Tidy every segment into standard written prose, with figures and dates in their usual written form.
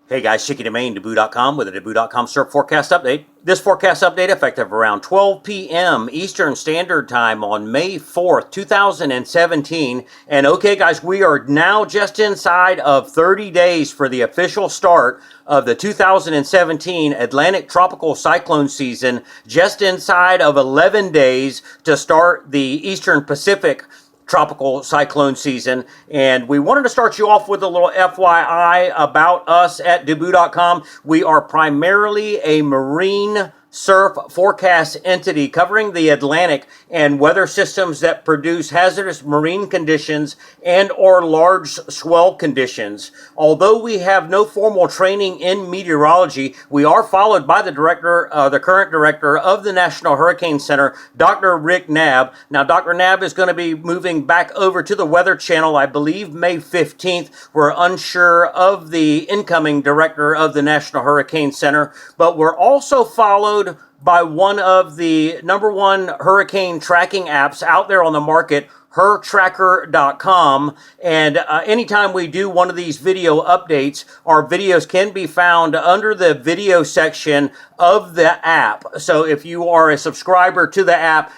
Hey guys, Chicky Domain, Deboo.com with a Deboo.com Surf Forecast Update. This forecast update effective around 12 p.m. Eastern Standard Time on May 4th, 2017. And okay guys, we are now just inside of 30 days for the official start of the 2017 Atlantic Tropical Cyclone season, just inside of 11 days to start the Eastern Pacific tropical cyclone season. And we wanted to start you off with a little FYI about us at Deboo.com. We are primarily a marine surf forecast entity covering the Atlantic and weather systems that produce hazardous marine conditions and or large swell conditions. Although we have no formal training in meteorology, we are followed by the current director of the National Hurricane Center, Dr. Rick Knabb. Now, Dr. Knabb is going to be moving back over to the Weather Channel, I believe, May 15th. We're unsure of the incoming director of the National Hurricane Center, but we're also followed by one of the #1 hurricane tracking apps out there on the market, hertracker.com. And anytime we do one of these video updates, our videos can be found under the video section of the app. So if you are a subscriber to the app,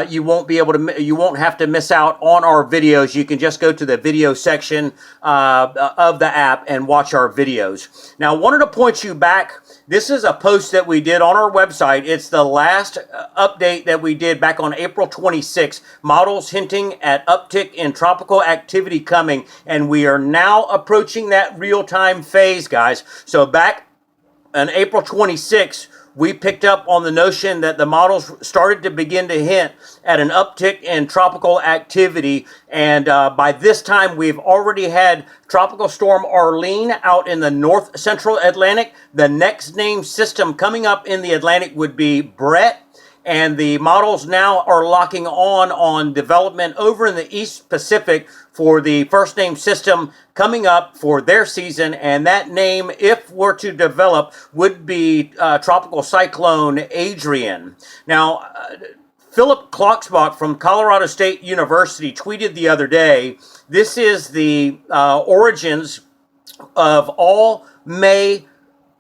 you won't have to miss out on our videos. You can just go to the video section of the app and watch our videos. Now, I wanted to point you back. This is a post that we did on our website. It's the last update that we did back on April 26th. Models hinting at uptick in tropical activity coming, and we are now approaching that real-time phase, guys. So back on April 26th, we picked up on the notion that the models started to begin to hint at an uptick in tropical activity. And by this time, we've already had Tropical Storm Arlene out in the north central Atlantic. The next named system coming up in the Atlantic would be Brett. And the models now are locking on development over in the East Pacific for the first name system coming up for their season. And that name, if were to develop, would be Tropical Cyclone Adrian. Now, Philip Klocksbach from Colorado State University tweeted the other day, this is the origins of all May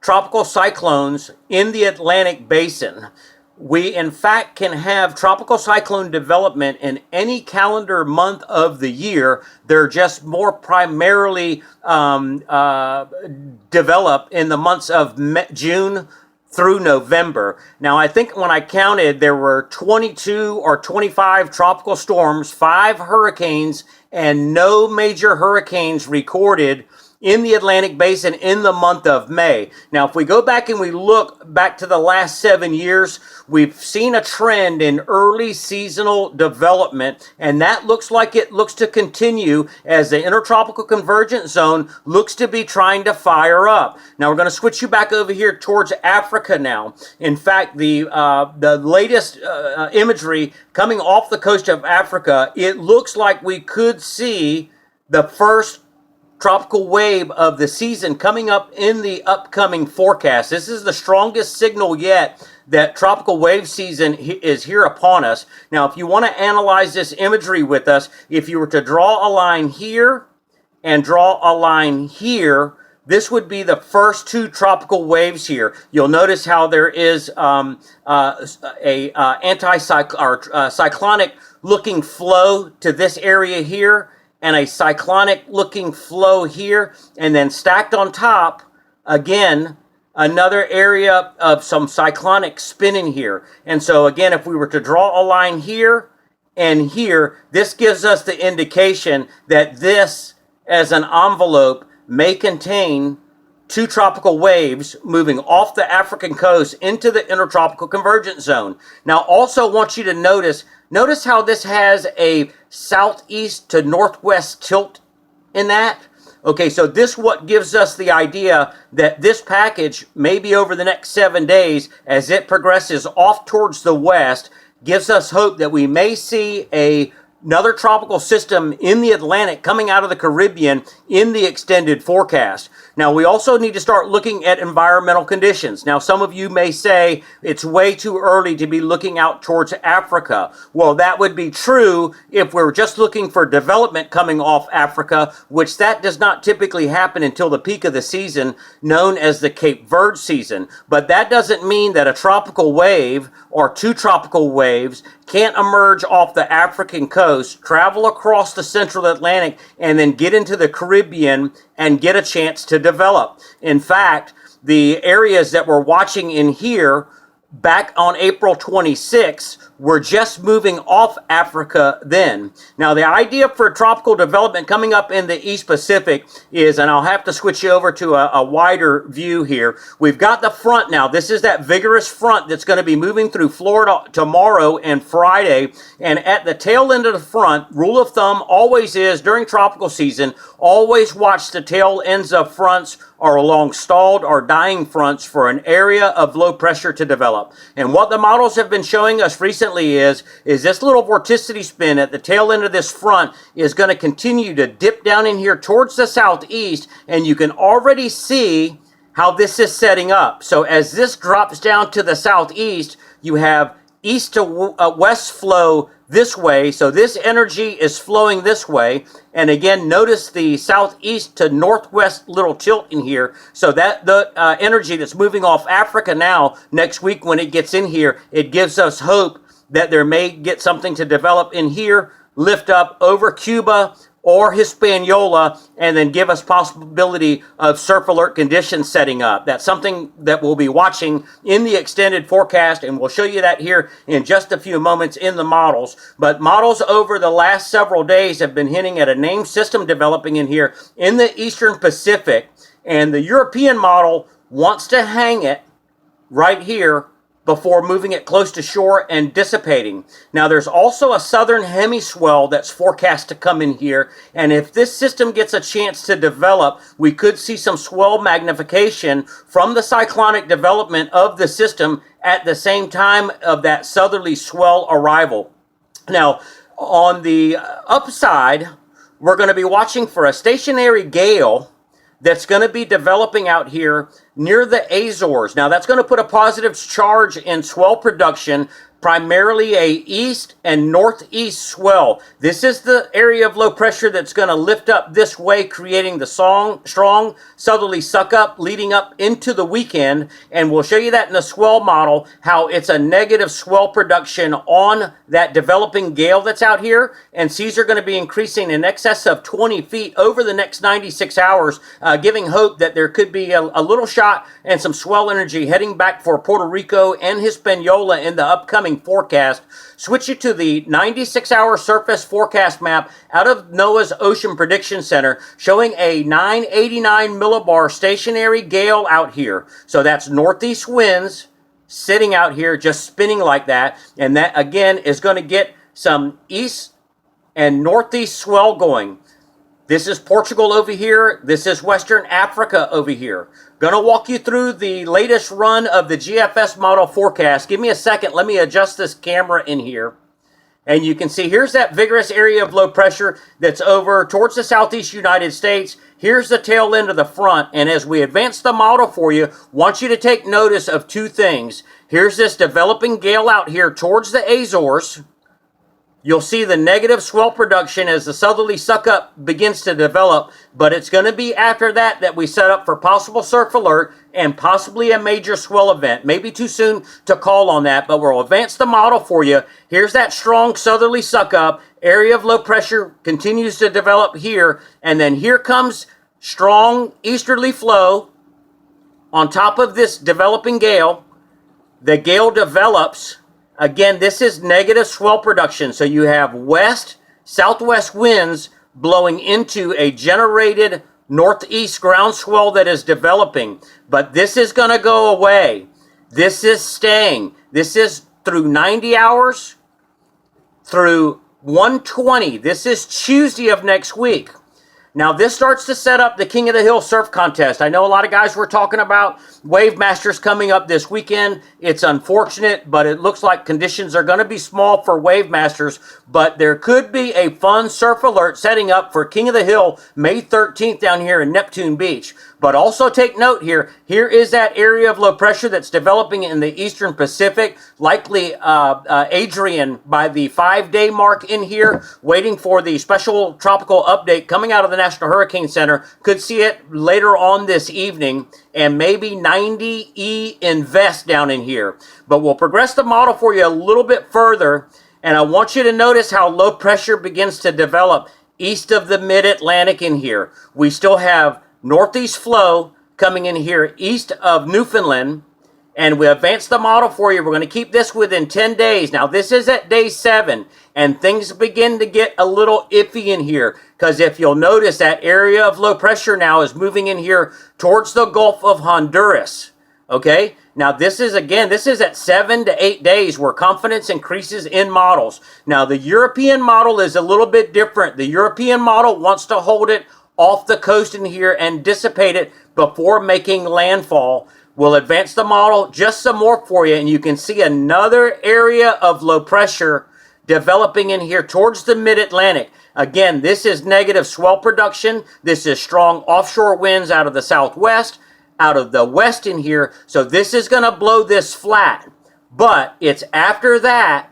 tropical cyclones in the Atlantic Basin. We, in fact, can have tropical cyclone development in any calendar month of the year. They're just more primarily develop in the months of June through November. Now, I think when I counted, there were 22 or 25 tropical storms, 5 hurricanes, and no major hurricanes recorded in the Atlantic Basin in the month of May. Now, if we go back and we look back to the last 7 years, we've seen a trend in early seasonal development, and that looks like it looks to continue as the Intertropical Convergence Zone looks to be trying to fire up. Now, we're going to switch you back over here towards Africa now. In fact, the latest imagery coming off the coast of Africa, it looks like we could see the first tropical wave of the season coming up in the upcoming forecast. This is the strongest signal yet that tropical wave season is here upon us. Now, if you want to analyze this imagery with us, if you were to draw a line here and draw a line here, this would be the first 2 tropical waves here. You'll notice how there is cyclonic looking flow to this area here, and a cyclonic looking flow here, and then stacked on top, again, another area of some cyclonic spinning here. And so again, if we were to draw a line here and here, this gives us the indication that this, as an envelope, may contain 2 tropical waves moving off the African coast into the Intertropical Convergence Zone. Now, also want you to notice how this has a southeast to northwest tilt in that. Okay, so this what gives us the idea that this package, maybe over the next 7 days, as it progresses off towards the west, gives us hope that we may see another tropical system in the Atlantic coming out of the Caribbean in the extended forecast. Now, we also need to start looking at environmental conditions. Now, some of you may say it's way too early to be looking out towards Africa. Well, that would be true if we're just looking for development coming off Africa, which that does not typically happen until the peak of the season, known as the Cape Verde season. But that doesn't mean that a tropical wave or two tropical waves can't emerge off the African coast, travel across the central Atlantic, and then get into the Caribbean and get a chance to develop. In fact, the areas that we're watching in here back on April 26th were just moving off Africa then. Now, the idea for tropical development coming up in the East Pacific is, and I'll have to switch you over to a wider view here. We've got the front now. This is that vigorous front that's going to be moving through Florida tomorrow and Friday. And at the tail end of the front, rule of thumb always is during tropical season, always watch the tail ends of fronts or along stalled or dying fronts for an area of low pressure to develop. And what the models have been showing us recently is this little vorticity spin at the tail end of this front is going to continue to dip down in here towards the southeast, and you can already see how this is setting up. So as this drops down to the southeast, you have east to west flow this way. So this energy is flowing this way. And again, notice the southeast to northwest little tilt in here. So that the energy that's moving off Africa now, next week when it gets in here, it gives us hope that there may get something to develop in here, lift up over Cuba or Hispaniola, and then give us possibility of surf alert conditions setting up. That's something that we'll be watching in the extended forecast, and we'll show you that here in just a few moments in the models. But models over the last several days have been hinting at a named system developing in here in the Eastern Pacific, and the European model wants to hang it right here before moving it close to shore and dissipating. Now, there's also a southern hemiswell that's forecast to come in here, and if this system gets a chance to develop, we could see some swell magnification from the cyclonic development of the system at the same time of that southerly swell arrival. Now, on the upside, we're going to be watching for a stationary gale that's going to be developing out here near the Azores. Now, that's going to put a positive charge in swell production, primarily a east and northeast swell. This is the area of low pressure that's going to lift up this way, creating the strong southerly suck up leading up into the weekend. And we'll show you that in the swell model, how it's a negative swell production on that developing gale that's out here. And seas are going to be increasing in excess of 20 feet over the next 96 hours, giving hope that there could be a little shot and some swell energy heading back for Puerto Rico and Hispaniola in the upcoming forecast. Switch it to the 96-hour surface forecast map out of NOAA's Ocean Prediction Center, showing a 989 millibar stationary gale out here. So that's northeast winds sitting out here, just spinning like that. And that, again, is going to get some east and northeast swell going. This is Portugal over here. This is Western Africa over here. Going to walk you through the latest run of the GFS model forecast. Give me a second. Let me adjust this camera in here. And you can see here's that vigorous area of low pressure that's over towards the southeast United States. Here's the tail end of the front. And as we advance the model for you, want you to take notice of two things. Here's this developing gale out here towards the Azores. You'll see the negative swell production as the southerly suck-up begins to develop, but it's going to be after that we set up for possible surf alert and possibly a major swell event. Maybe too soon to call on that, but we'll advance the model for you. Here's that strong southerly suck-up. Area of low pressure continues to develop here, and then here comes strong easterly flow on top of this developing gale. The gale develops. Again, this is negative swell production. So you have southwest winds blowing into a generated northeast ground swell that is developing. But this is going to go away. This is staying. This is through 90 hours, through 120. This is Tuesday of next week. Now, this starts to set up the King of the Hill Surf Contest. I know a lot of guys were talking about Wave Masters coming up this weekend. It's unfortunate, but it looks like conditions are going to be small for Wave Masters. But there could be a fun surf alert setting up for King of the Hill May 13th down here in Neptune Beach. But also take note here. Here is that area of low pressure that's developing in the eastern Pacific, likely Adrian by the 5-day mark in here, waiting for the special tropical update coming out of the National Hurricane Center. Could see it later on this evening, and maybe 90E invest down in here. But we'll progress the model for you a little bit further, and I want you to notice how low pressure begins to develop east of the mid-Atlantic in here. We still have northeast flow coming in here east of Newfoundland, and we advanced the model for you. We're going to keep this within 10 days. Now, this is at day 7, and things begin to get a little iffy in here, because if you'll notice, that area of low pressure now is moving in here towards the Gulf of Honduras. Okay? Now, this is at 7 to 8 days where confidence increases in models. Now, the European model is a little bit different. The European model wants to hold it off the coast in here and dissipate it before making landfall. We'll advance the model just some more for you, and you can see another area of low pressure developing in here towards the mid-Atlantic. Again, this is negative swell production. This is strong offshore winds out of the southwest, out of the west in here. So this is going to blow this flat. But it's after that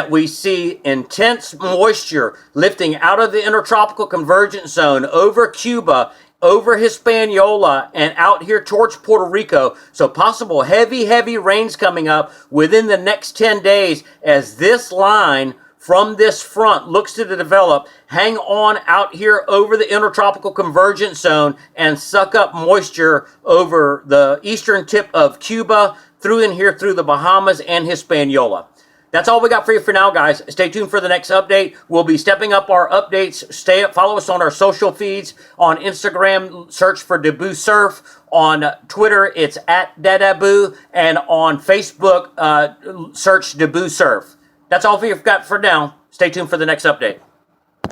we see intense moisture lifting out of the intertropical convergence zone over Cuba, over Hispaniola, and out here towards Puerto Rico. So possible heavy rains coming up within the next 10 days as this line from this front looks to develop. Hang on out here over the intertropical convergence zone and suck up moisture over the eastern tip of Cuba, through in here through the Bahamas and Hispaniola. That's all we got for you for now, guys. Stay tuned for the next update. We'll be stepping up our updates. Follow us on our social feeds. On Instagram, search for Deboo Surf. On Twitter, it's at Dadaboo. And on Facebook, search Deboo Surf. That's all we've got for now. Stay tuned for the next update.